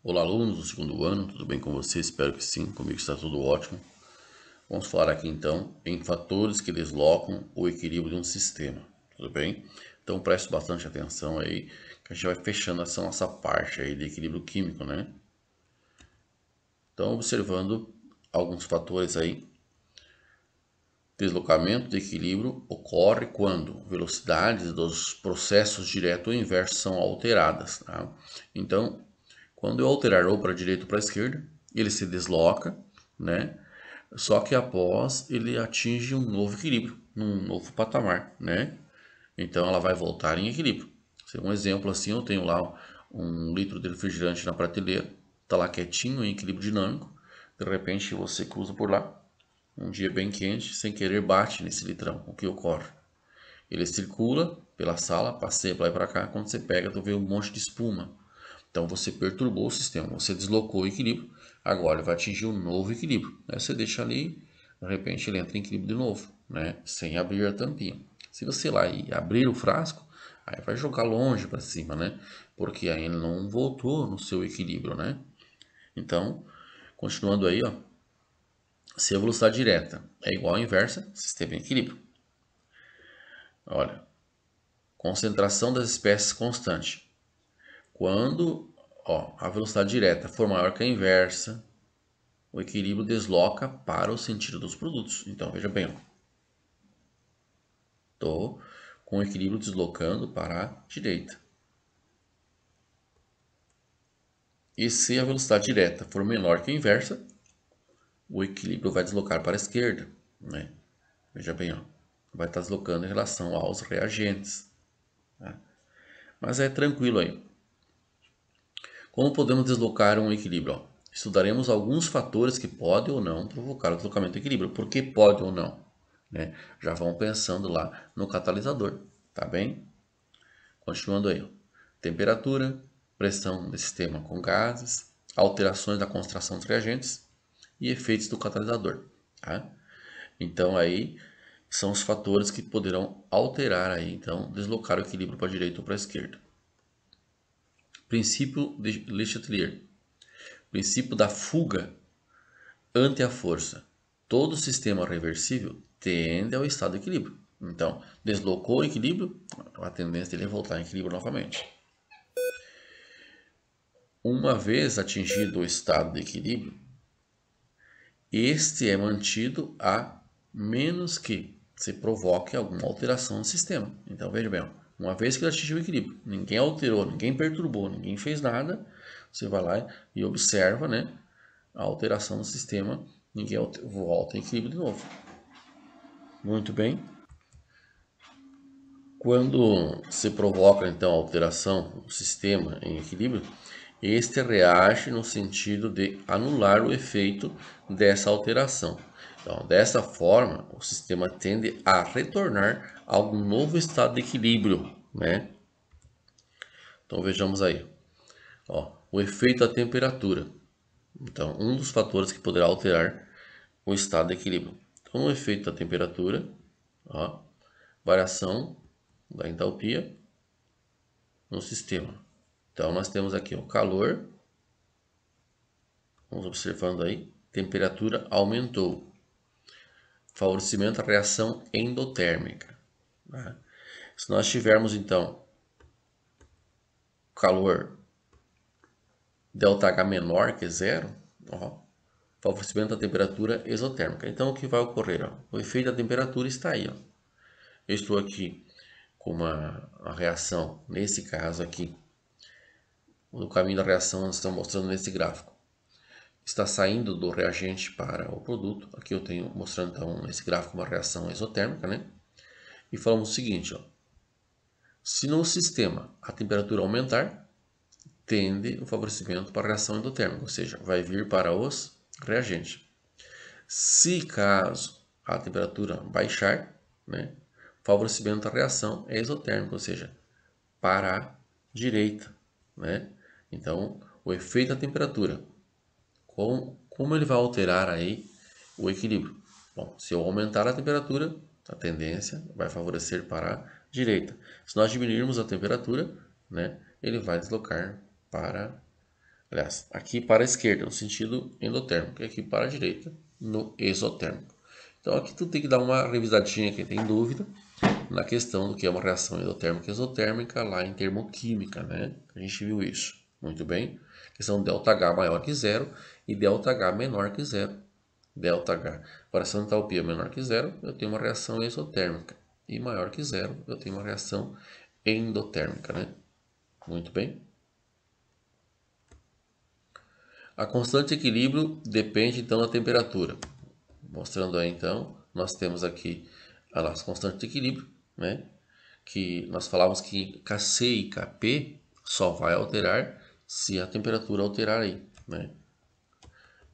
Olá, alunos do segundo ano, tudo bem com vocês? Espero que sim, comigo está tudo ótimo. Vamos falar aqui então em fatores que deslocam o equilíbrio de um sistema, tudo bem? Então preste bastante atenção aí, que a gente vai fechando essa nossa parte aí de equilíbrio químico, né? Então, observando alguns fatores aí, deslocamento de equilíbrio ocorre quando velocidades dos processos direto ou inverso são alteradas, tá? Então, quando eu alterar ou para a direita ou para a esquerda, ele se desloca, né? Só que após ele atinge um novo equilíbrio, um novo patamar, né? Então ela vai voltar em equilíbrio. Um exemplo assim, eu tenho lá um litro de refrigerante na prateleira, tá lá quietinho em equilíbrio dinâmico. De repente você cruza por lá, um dia bem quente, sem querer bate nesse litrão. O que ocorre? Ele circula pela sala, passeia para lá e para cá. Quando você pega, tu vê um monte de espuma. Então você perturbou o sistema, você deslocou o equilíbrio, agora ele vai atingir um novo equilíbrio. Aí você deixa ali, de repente ele entra em equilíbrio de novo, né? Sem abrir a tampinha. Se você ir lá e abrir o frasco, aí vai jogar longe para cima, né? Porque aí ele não voltou no seu equilíbrio, né? Então, continuando aí, ó, se a velocidade direta é igual à inversa, sistema em equilíbrio. Olha, concentração das espécies constante. Quando, a velocidade direta for maior que a inversa, o equilíbrio desloca para o sentido dos produtos. Então, veja bem, estou com o equilíbrio deslocando para a direita. E se a velocidade direta for menor que a inversa, o equilíbrio vai deslocar para a esquerda, né? Veja bem, vai estar deslocando em relação aos reagentes. Tá? Mas é tranquilo aí. Como podemos deslocar um equilíbrio? Estudaremos alguns fatores que podem ou não provocar o deslocamento do equilíbrio. Por que pode ou não? Né? Já vão pensando lá no catalisador, tá bem? Continuando aí. Temperatura, pressão do sistema com gases, alterações da concentração dos reagentes e efeitos do catalisador. Tá? Então aí são os fatores que poderão alterar aí, então, deslocar o equilíbrio para a direita ou para a esquerda. Princípio de Le Chatelier. Princípio da fuga ante a força. Todo sistema reversível tende ao estado de equilíbrio. Então, deslocou o equilíbrio, a tendência dele é voltar em equilíbrio novamente. Uma vez atingido o estado de equilíbrio, este é mantido a menos que se provoque alguma alteração no sistema. Então, veja bem, uma vez que ele atingiu o equilíbrio, ninguém alterou, ninguém perturbou, ninguém fez nada, você vai lá e observa, né, a alteração no sistema, ninguém volta em equilíbrio de novo. Muito bem. Quando se provoca então a alteração do sistema em equilíbrio, este reage no sentido de anular o efeito dessa alteração. Então, dessa forma, o sistema tende a retornar a um novo estado de equilíbrio, né? Então vejamos aí, o efeito da temperatura. Então, um dos fatores que poderá alterar o estado de equilíbrio. Então, o efeito da temperatura, variação da entalpia no sistema. Então, nós temos aqui o calor, vamos observando aí, temperatura aumentou, favorecimento da reação endotérmica. Né? Se nós tivermos, então, calor ΔH menor que zero, favorecimento da temperatura exotérmica. Então, o que vai ocorrer? O efeito da temperatura está aí. Eu estou aqui com uma reação, nesse caso aqui, o caminho da reação nós estamos mostrando nesse gráfico. Está saindo do reagente para o produto. Aqui eu tenho mostrando então nesse gráfico uma reação exotérmica, né? E falamos o seguinte, se no sistema a temperatura aumentar, tende o favorecimento para a reação endotérmica, ou seja, vai vir para os reagentes. Se caso a temperatura baixar, né, favorecimento da reação é exotérmica, ou seja, para a direita, né? Então, o efeito da temperatura, como ele vai alterar aí o equilíbrio? Bom, se eu aumentar a temperatura, a tendência vai favorecer para a direita. Se nós diminuirmos a temperatura, né, ele vai deslocar para Aliás, aqui para a esquerda, no sentido endotérmico, e aqui para a direita, no exotérmico. Então aqui tu tem que dar uma revisadinha, quem tem dúvida, na questão do que é uma reação endotérmica e exotérmica lá em termoquímica, né? A gente viu isso. Muito bem. Questão ΔH maior que zero e ΔH menor que zero. ΔH, variação de entalpia menor que zero, eu tenho uma reação exotérmica. E maior que zero, eu tenho uma reação endotérmica, né? Muito bem. A constante de equilíbrio depende então da temperatura. Mostrando aí então, nós temos aqui a nossa constante de equilíbrio, né? Que nós falávamos que Kc e Kp só vai alterar se a temperatura alterar aí, né?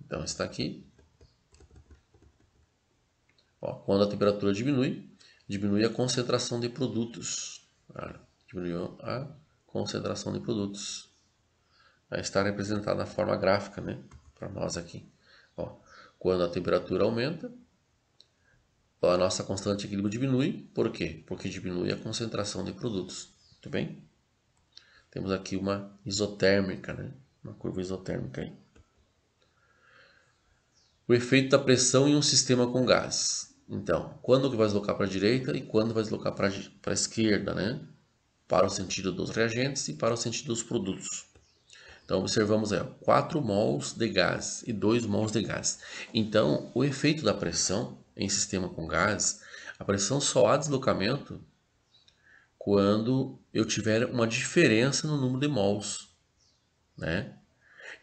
Então está aqui. Ó, quando a temperatura diminui, diminui a concentração de produtos. Diminuiu a concentração de produtos. Aí está representada na forma gráfica, né? Para nós aqui. Ó, quando a temperatura aumenta, a nossa constante de equilíbrio diminui. Por quê? Porque diminui a concentração de produtos. Muito bem? Temos aqui uma isotérmica, né? Uma curva isotérmica aí. O efeito da pressão em um sistema com gases. Então, quando que vai deslocar para a direita e quando vai deslocar para a esquerda, né? Para o sentido dos reagentes e para o sentido dos produtos. Então, observamos aí, 4 mols de gás e 2 mols de gás. Então, o efeito da pressão em sistema com gás, a pressão só há deslocamento quando eu tiver uma diferença no número de mols, né?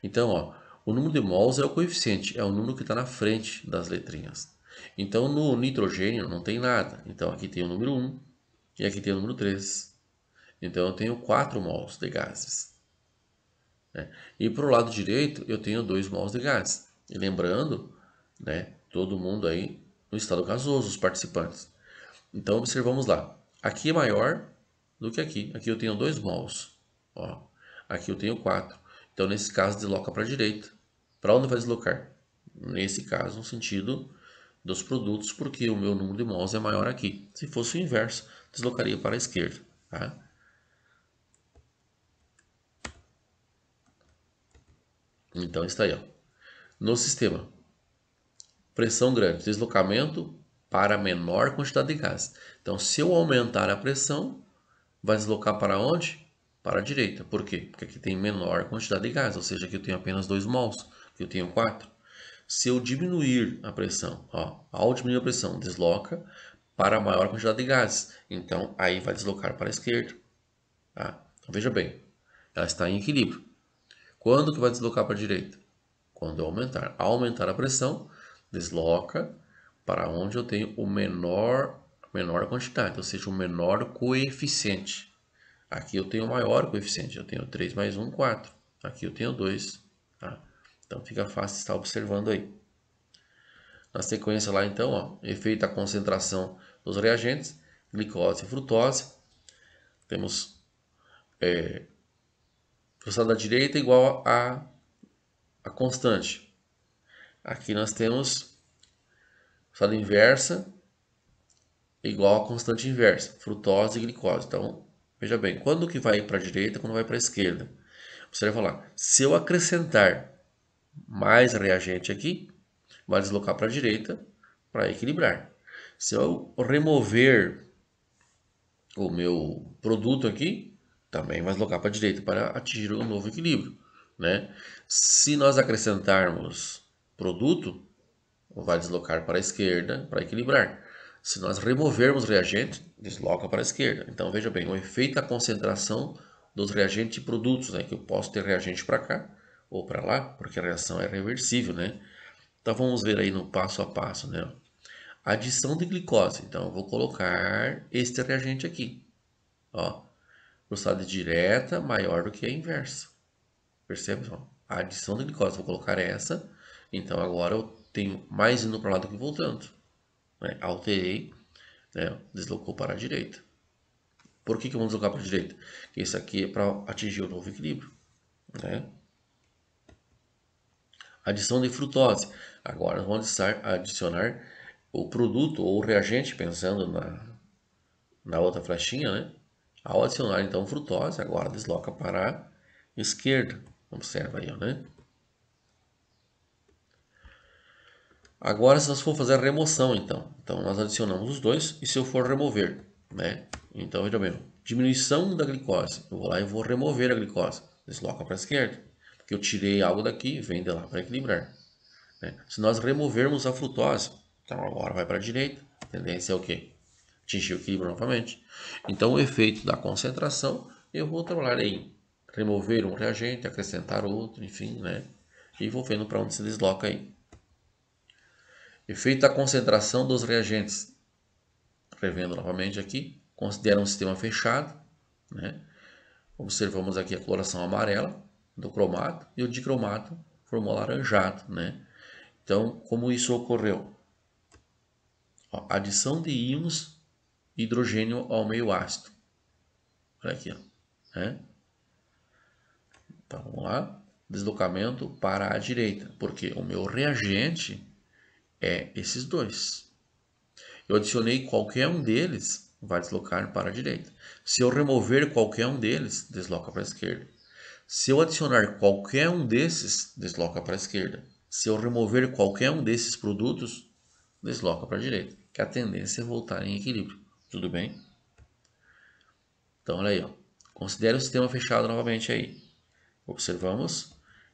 Então, ó, o número de mols é o coeficiente, é o número que está na frente das letrinhas. Então, no nitrogênio não tem nada. Então, aqui tem o número 1 e aqui tem o número 3. Então, eu tenho 4 mols de gases. Né? E para o lado direito, eu tenho 2 mols de gás. E lembrando, né, todo mundo aí no estado gasoso, os participantes. Então, observamos lá. Aqui é maior do que aqui. Aqui eu tenho 2 mols. Ó. Aqui eu tenho 4. Então, nesse caso, desloca para a direita. Para onde vai deslocar? Nesse caso, no sentido dos produtos, porque o meu número de mols é maior aqui. Se fosse o inverso, deslocaria para a esquerda. Tá? Então, está aí. Ó. No sistema, pressão grande, deslocamento para menor quantidade de gás. Então, se eu aumentar a pressão, vai deslocar para onde? Para a direita. Por quê? Porque aqui tem menor quantidade de gás, ou seja, aqui eu tenho apenas 2 mols, aqui eu tenho 4. Se eu diminuir a pressão, ó, ao diminuir a pressão, desloca para a maior quantidade de gases. Então, aí vai deslocar para a esquerda. Tá? Então, veja bem, ela está em equilíbrio. Quando que vai deslocar para a direita? Quando eu aumentar. Ao aumentar a pressão, desloca para onde eu tenho o menor quantidade, ou seja, o menor coeficiente. Aqui eu tenho o maior coeficiente, eu tenho 3 mais 1, 4. Aqui eu tenho 2. Tá? Então fica fácil estar observando aí. Na sequência lá então, ó, efeito da concentração dos reagentes, glicose e frutose. Temos velocidade da direita igual a constante. Aqui nós temos velocidade inversa igual a constante inversa, frutose e glicose. Então, veja bem, quando que vai para a direita, quando vai para a esquerda? Observa lá, se eu acrescentar mais reagente aqui, vai deslocar para a direita para equilibrar. Se eu remover o meu produto aqui, também vai deslocar para a direita para atingir um novo equilíbrio, né? Se nós acrescentarmos produto, vai deslocar para a esquerda para equilibrar. Se nós removermos reagente, desloca para a esquerda. Então veja bem, o efeito da concentração dos reagentes e produtos, né? Que eu posso ter reagente para cá ou para lá, porque a reação é reversível, né? Então vamos ver aí no passo a passo, né? Adição de glicose. Então eu vou colocar este reagente aqui. Ó, velocidade direta maior do que a inversa. Percebe? Ó, a adição de glicose, vou colocar essa. Então agora eu tenho mais indo para lá do que voltando. Né? Alterei, né? Deslocou para a direita. Por que vamos deslocar para a direita? Porque isso aqui é para atingir o novo equilíbrio. Né? Adição de frutose. Agora vamos adicionar o produto ou o reagente, pensando na outra flechinha, né? Ao adicionar então frutose, agora desloca para a esquerda. Observa aí, né? Agora, se nós for fazer a remoção, então nós adicionamos os dois, e se eu for remover, né? Então, veja bem, diminuição da glicose. Eu vou lá e vou remover a glicose. Desloca para a esquerda, porque eu tirei algo daqui, vem de lá para equilibrar, né? Se nós removermos a frutose, então agora vai para a direita. A tendência é o quê? Atingir o equilíbrio novamente. Então, o efeito da concentração, eu vou trabalhar em remover um reagente, acrescentar outro, enfim, né? E vou vendo para onde se desloca aí. Efeito da concentração dos reagentes. Revendo novamente aqui, considera um sistema fechado, né? Observamos aqui a coloração amarela do cromato e o dicromato formou alaranjado, né? Então, como isso ocorreu? Ó, adição de íons hidrogênio ao meio ácido. Olha aqui, ó, né? Então, vamos lá. Deslocamento para a direita, porque o meu reagente é esses dois. Eu adicionei qualquer um deles, vai deslocar para a direita. Se eu remover qualquer um deles, desloca para a esquerda. Se eu adicionar qualquer um desses, desloca para a esquerda. Se eu remover qualquer um desses produtos, desloca para a direita. Que a tendência é voltar em equilíbrio. Tudo bem? Então, olha aí, ó. Considere o sistema fechado novamente aí. Observamos.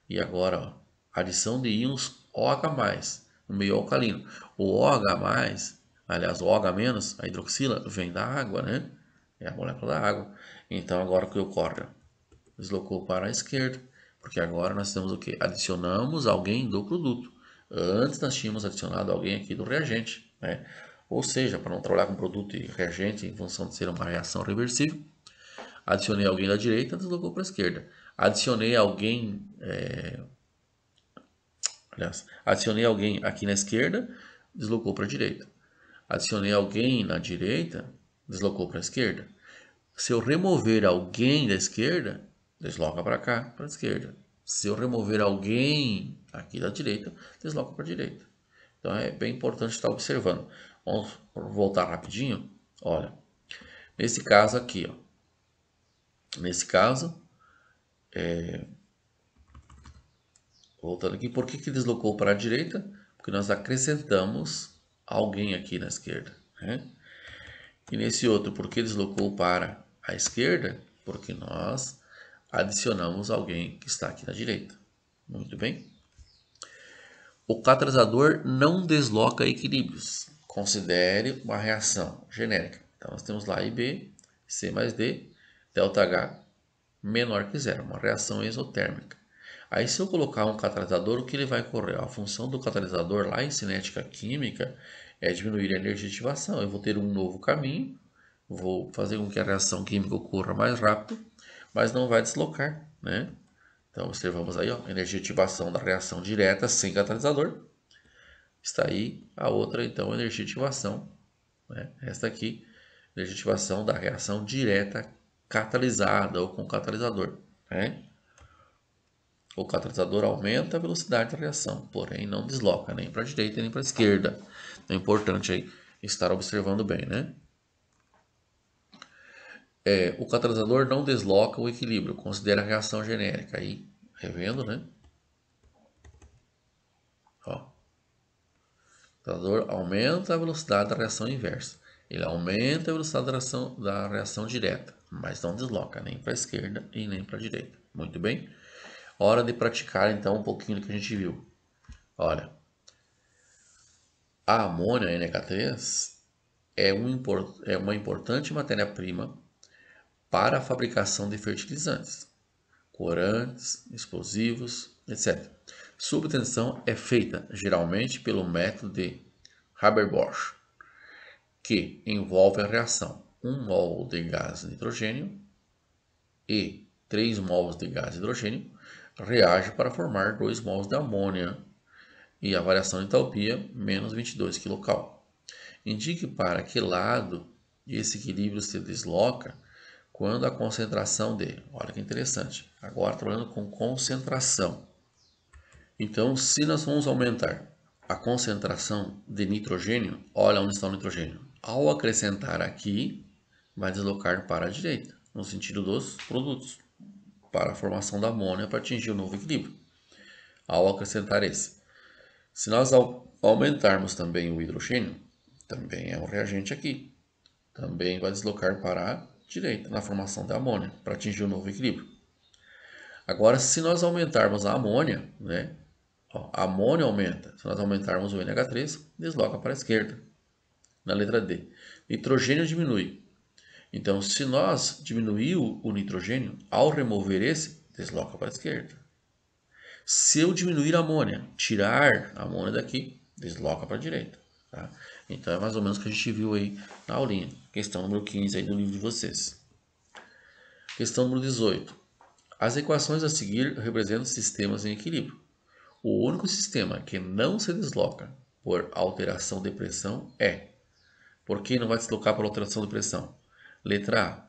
E agora, ó, adição de íons OH+, no meio alcalino. O OH+, aliás, o OH-, a hidroxila, vem da água, né? É a molécula da água. Então, agora o que ocorre? Deslocou para a esquerda, porque agora nós temos o que? Adicionamos alguém do produto. Antes nós tínhamos adicionado alguém aqui do reagente, né? Ou seja, para não trabalhar com produto e reagente em função de ser uma reação reversível, adicionei alguém da direita, deslocou para a esquerda. Adicionei alguém, adicionei alguém aqui na esquerda, deslocou para a direita. Adicionei alguém na direita, deslocou para a esquerda. Se eu remover alguém da esquerda, desloca para cá, para a esquerda. Se eu remover alguém aqui da direita, desloca para a direita. Então é bem importante estar observando. Vamos voltar rapidinho. Olha, nesse caso aqui, ó. Nesse caso, voltando aqui, por que deslocou para a direita? Porque nós acrescentamos alguém aqui na esquerda, né? E nesse outro, por que deslocou para a esquerda? Porque nós adicionamos alguém que está aqui na direita. Muito bem. O catalisador não desloca equilíbrios. Considere uma reação genérica. Então, nós temos lá A e B, C mais D, ΔH menor que zero, uma reação exotérmica. Aí, se eu colocar um catalisador, o que ele vai ocorrer? A função do catalisador lá em cinética química é diminuir a energia de ativação. Eu vou ter um novo caminho, vou fazer com que a reação química ocorra mais rápido, mas não vai deslocar, né? Então, observamos aí, ó, energia de ativação da reação direta sem catalisador. Está aí a outra, então, energia de ativação, né? Esta aqui, energia de ativação da reação direta catalisada ou com catalisador, né? O catalisador aumenta a velocidade da reação, porém não desloca nem para a direita nem para a esquerda. Então, é importante aí estar observando bem, né? O catalisador não desloca o equilíbrio, considera a reação genérica. Aí, revendo, né? Ó, o catalisador aumenta a velocidade da reação inversa. Ele aumenta a velocidade da reação direta, mas não desloca nem para a esquerda e nem para a direita. Muito bem? Hora de praticar então um pouquinho do que a gente viu. Olha, a amônia NH3 é uma importante matéria-prima para a fabricação de fertilizantes, corantes, explosivos, etc. Sua obtenção é feita geralmente pelo método de Haber-Bosch, que envolve a reação 1 mol de gás nitrogênio e 3 mols de gás hidrogênio reage para formar 2 mols de amônia e a variação de entalpia menos 22 kcal. Indique para que lado esse equilíbrio se desloca quando a concentração de... Olha que interessante. Agora trabalhando com concentração. Então, se nós vamos aumentar a concentração de nitrogênio, olha onde está o nitrogênio. Ao acrescentar aqui, vai deslocar para a direita, no sentido dos produtos. para a formação da amônia para atingir o novo equilíbrio. Ao acrescentar esse, se nós aumentarmos também o hidrogênio, também é um reagente aqui, também vai deslocar para a direita na formação da amônia para atingir o novo equilíbrio. Agora, se nós aumentarmos a amônia, né? Ó, a amônia aumenta. Se nós aumentarmos o NH3, desloca para a esquerda. Na letra D. Nitrogênio diminui. Então, se nós diminuir o nitrogênio, ao remover esse, desloca para a esquerda. Se eu diminuir a amônia, tirar a amônia daqui, desloca para a direita. Tá? Então, é mais ou menos o que a gente viu aí na aulinha. Questão número 15 aí do livro de vocês. Questão número 18. As equações a seguir representam sistemas em equilíbrio. O único sistema que não se desloca por alteração de pressão é... Por que não vai deslocar por alteração de pressão? Letra A,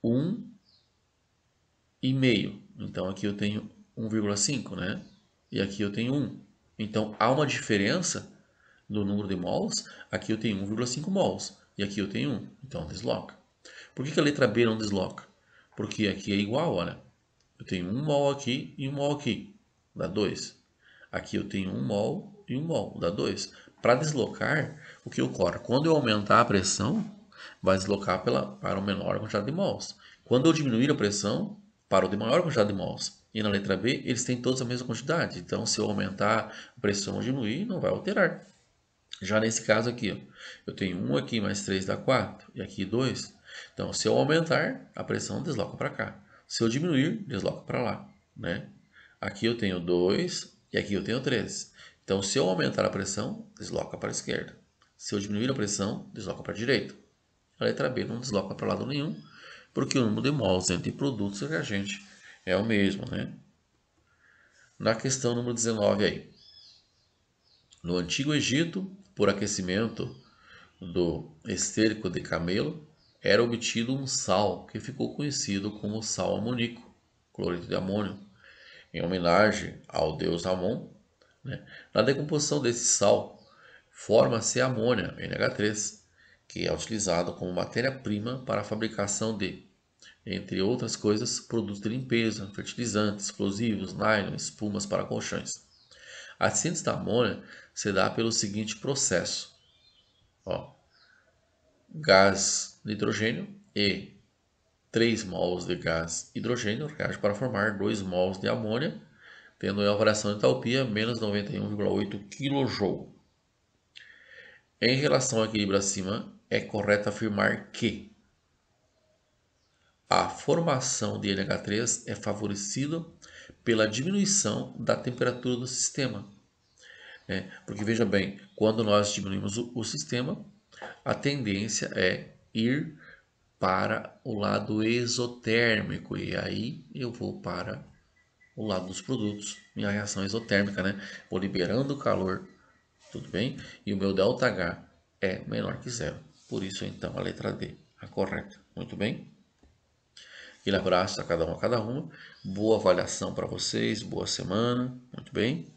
1,5. Então aqui eu tenho 1,5, né? E aqui eu tenho 1. Então há uma diferença no número de mols. Aqui eu tenho 1,5 mols e aqui eu tenho 1. Então desloca. Por que a letra B não desloca? Porque aqui é igual, olha. Eu tenho 1 mol aqui e 1 mol aqui. Dá 2. Aqui eu tenho 1 mol e 1 mol. Dá 2. Para deslocar, o que ocorre? Quando eu aumentar a pressão, vai deslocar para uma menor quantidade de mols. Quando eu diminuir a pressão, para o de maior quantidade de mols. E na letra B, eles têm todos a mesma quantidade. Então, se eu aumentar a pressão ou diminuir, não vai alterar. Já nesse caso aqui, ó, eu tenho 1 aqui mais 3 dá 4. E aqui 2. Então, se eu aumentar, a pressão desloca para cá. Se eu diminuir, desloca para lá. Né? Aqui eu tenho 2 e aqui eu tenho 3. Então, se eu aumentar a pressão, desloca para a esquerda. Se eu diminuir a pressão, desloca para a direita. A letra B não desloca para lado nenhum, porque o número de mols entre produtos e reagente é o mesmo, né? Na questão número 19 aí. No Antigo Egito, por aquecimento do estérico de camelo, era obtido um sal que ficou conhecido como sal amônico, cloreto de amônio, em homenagem ao deus Amon. Né? Na decomposição desse sal, forma-se a amônia, NH3, que é utilizado como matéria-prima para a fabricação de, entre outras coisas, produtos de limpeza, fertilizantes, explosivos, nylon, espumas para colchões. A síntese da amônia se dá pelo seguinte processo. Ó, gás nitrogênio e 3 mols de gás hidrogênio reagem para formar 2 mols de amônia, tendo a variação de entalpia menos 91,8 kJ. Em relação ao equilíbrio acima, é correto afirmar que a formação de NH3 é favorecida pela diminuição da temperatura do sistema. Porque veja bem, quando nós diminuímos o sistema, a tendência é ir para o lado exotérmico, e aí eu vou para o lado dos produtos, minha reação exotérmica, né? Vou liberando o calor, tudo bem? E o meu ΔH é menor que zero. Por isso, então, a letra D, a correta. Muito bem? Aquele abraço a cada uma. Boa avaliação para vocês, boa semana. Muito bem?